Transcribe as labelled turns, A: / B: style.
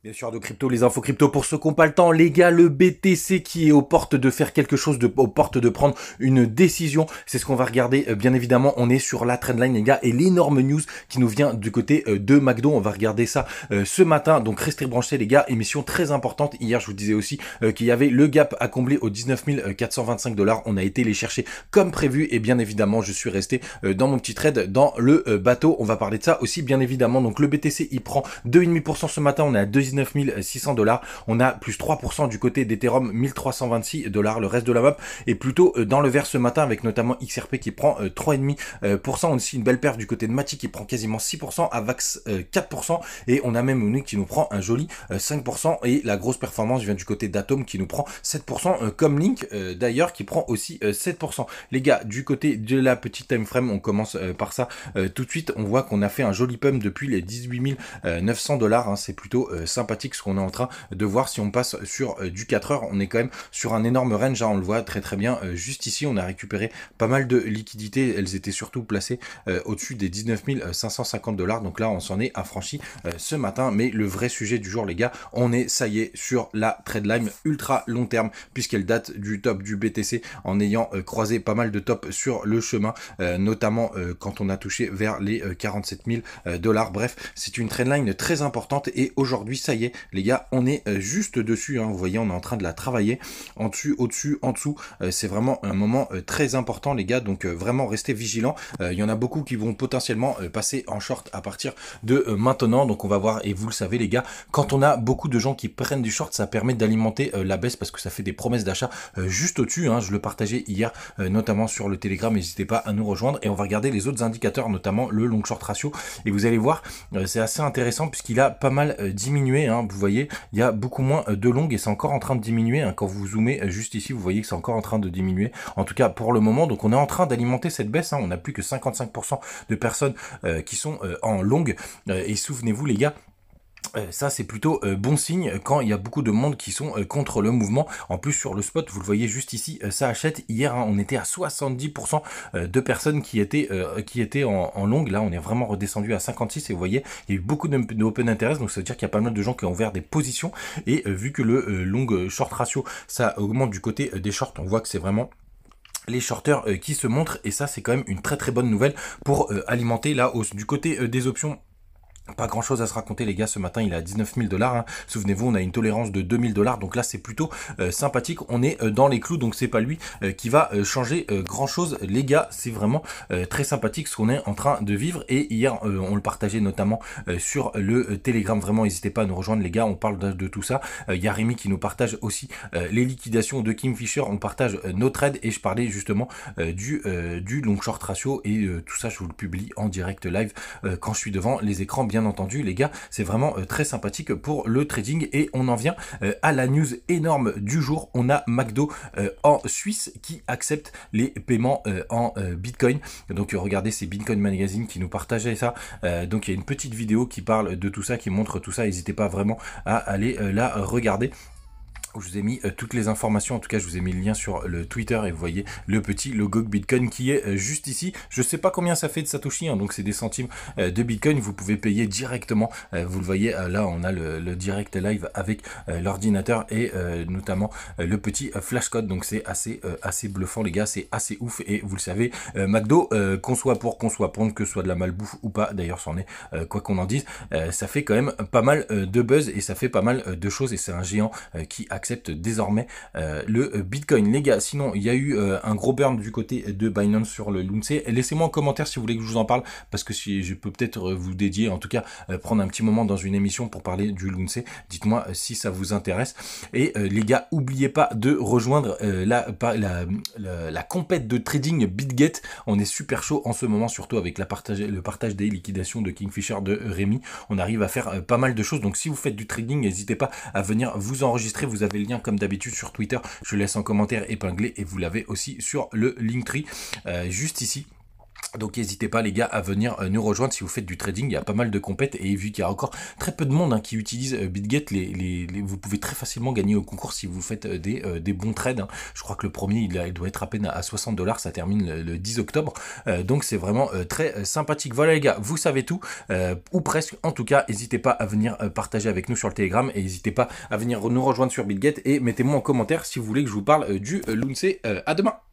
A: Bien sûr, de crypto, les infos crypto pour ceux qui n'ont pas le temps. Les gars, le BTC qui est aux portes de faire quelque chose, aux portes de prendre une décision. C'est ce qu'on va regarder. Bien évidemment, on est sur la trendline, les gars, et l'énorme news qui nous vient du côté de McDo. On va regarder ça ce matin. Donc, restez branchés, les gars. Émission très importante. Hier, je vous disais aussi qu'il y avait le gap à combler aux 19 425 $. On a été les chercher comme prévu. Et bien évidemment, je suis resté dans mon petit trade dans le bateau. On va parler de ça aussi, bien évidemment. Donc, le BTC, il prend 2,5% ce matin. On est à 2,9 600 $. On a plus 3% du côté d'Ethereum, 1326 $. Le reste de la map est plutôt dans le vert ce matin avec notamment XRP qui prend 3,5%. On a aussi une belle perte du côté de Matic qui prend quasiment 6%, Avax 4% et on a même Uni qui nous prend un joli 5% et la grosse performance vient du côté d'Atom qui nous prend 7% comme Link d'ailleurs qui prend aussi 7%. Les gars, du côté de la petite time frame, on commence par ça tout de suite. On voit qu'on a fait un joli pump depuis les 18 900 $. Hein, c'est plutôt sympathique ce qu'on est en train de voir. Si on passe sur du 4 heures, on est quand même sur un énorme range, hein, on le voit très bien. Juste ici, on a récupéré pas mal de liquidités. Elles étaient surtout placées au-dessus des 19 550 $. Donc là, on s'en est affranchi ce matin. Mais le vrai sujet du jour, les gars, on est, ça y est, sur la trendline ultra long terme, puisqu'elle date du top du BTC en ayant croisé pas mal de tops sur le chemin, notamment quand on a touché vers les 47 000 $. Bref, c'est une trendline très importante et aujourd'hui, ça y est, les gars, on est juste dessus, hein, vous voyez, on est en train de la travailler en dessus, au-dessus, en dessous, c'est vraiment un moment très important, les gars, donc vraiment restez vigilants. Il y en a beaucoup qui vont potentiellement passer en short à partir de maintenant, donc on va voir, et vous le savez, les gars, quand on a beaucoup de gens qui prennent du short, ça permet d'alimenter la baisse parce que ça fait des promesses d'achat juste au-dessus, hein, je le partageais hier, notamment sur le Telegram, n'hésitez pas à nous rejoindre, et on va regarder les autres indicateurs, notamment le long short ratio, et vous allez voir, c'est assez intéressant puisqu'il a pas mal diminué, hein, vous voyez, il y a beaucoup moins de longues et c'est encore en train de diminuer, hein, quand vous zoomez juste ici, vous voyez que c'est encore en train de diminuer, en tout cas pour le moment, donc on est en train d'alimenter cette baisse, hein, on n'a plus que 55% de personnes qui sont en longue, et souvenez-vous les gars, ça c'est plutôt bon signe quand il y a beaucoup de monde qui sont contre le mouvement. En plus sur le spot, vous le voyez juste ici, ça achète. Hier, hein, on était à 70% de personnes qui étaient en longue. Là, on est vraiment redescendu à 56 et vous voyez, il y a eu beaucoup d'open interest. Donc ça veut dire qu'il y a pas mal de gens qui ont ouvert des positions. Et vu que le long short ratio, ça augmente du côté des shorts, on voit que c'est vraiment les shorters qui se montrent. Et ça, c'est quand même une très bonne nouvelle pour alimenter la hausse. Du côté des options, pas grand chose à se raconter les gars, ce matin il est à 19 000 $, hein. Souvenez-vous, on a une tolérance de 2 000 $, donc là c'est plutôt sympathique, on est dans les clous, donc c'est pas lui qui va changer grand chose les gars, c'est vraiment très sympathique ce qu'on est en train de vivre, et hier on le partageait notamment sur le Telegram, vraiment n'hésitez pas à nous rejoindre les gars, on parle de tout ça, il y a Rémi qui nous partage aussi les liquidations de Kingfisher, on partage nos trades, et je parlais justement du long short ratio, et tout ça je vous le publie en direct live quand je suis devant les écrans, bien entendu les gars, c'est vraiment très sympathique pour le trading. Et on en vient à la news énorme du jour, on a McDo en Suisse qui accepte les paiements en Bitcoin. Donc regardez, c'est Bitcoin Magazine qui nous partageait ça, donc il y a une petite vidéo qui parle de tout ça, qui montre tout ça, n'hésitez pas vraiment à aller la regarder. Je vous ai mis toutes les informations, en tout cas je vous ai mis le lien sur le Twitter et vous voyez le petit logo Bitcoin qui est juste ici. Je sais pas combien ça fait de Satoshi, hein, donc c'est des centimes de Bitcoin, vous pouvez payer directement, vous le voyez là on a le direct live avec l'ordinateur et notamment le petit flashcode, donc c'est assez bluffant les gars, c'est assez ouf, et vous le savez, McDo, qu'on soit pour que ce soit de la malbouffe ou pas, d'ailleurs c'en est, quoi qu'on en dise, ça fait quand même pas mal de buzz et ça fait pas mal de choses, et c'est un géant qui accepte désormais le Bitcoin les gars. Sinon il y a eu un gros burn du côté de Binance sur le Lune. Laissez-moi en commentaire si vous voulez que je vous en parle, parce que si je peux peut-être vous dédier, en tout cas prendre un petit moment dans une émission pour parler du Lune. Dites-moi si ça vous intéresse. Et les gars, oubliez pas de rejoindre la compète de trading BitGet. On est super chaud en ce moment, surtout avec le partage des liquidations de Kingfisher de Rémi. On arrive à faire pas mal de choses, donc si vous faites du trading, n'hésitez pas à venir vous enregistrer. Vous avez le lien comme d'habitude sur Twitter, je laisse en commentaire épinglé, et vous l'avez aussi sur le Linktree juste ici. Donc n'hésitez pas les gars à venir nous rejoindre si vous faites du trading, il y a pas mal de compètes et vu qu'il y a encore très peu de monde hein, qui utilise BitGet, vous pouvez très facilement gagner au concours si vous faites des bons trades. Hein. Je crois que le premier il doit être à peine à 60 $, ça termine le 10 octobre, donc c'est vraiment très sympathique. Voilà les gars, vous savez tout, ou presque en tout cas, n'hésitez pas à venir partager avec nous sur le Telegram et n'hésitez pas à venir nous rejoindre sur BitGet et mettez-moi en commentaire si vous voulez que je vous parle du Lunce. À demain.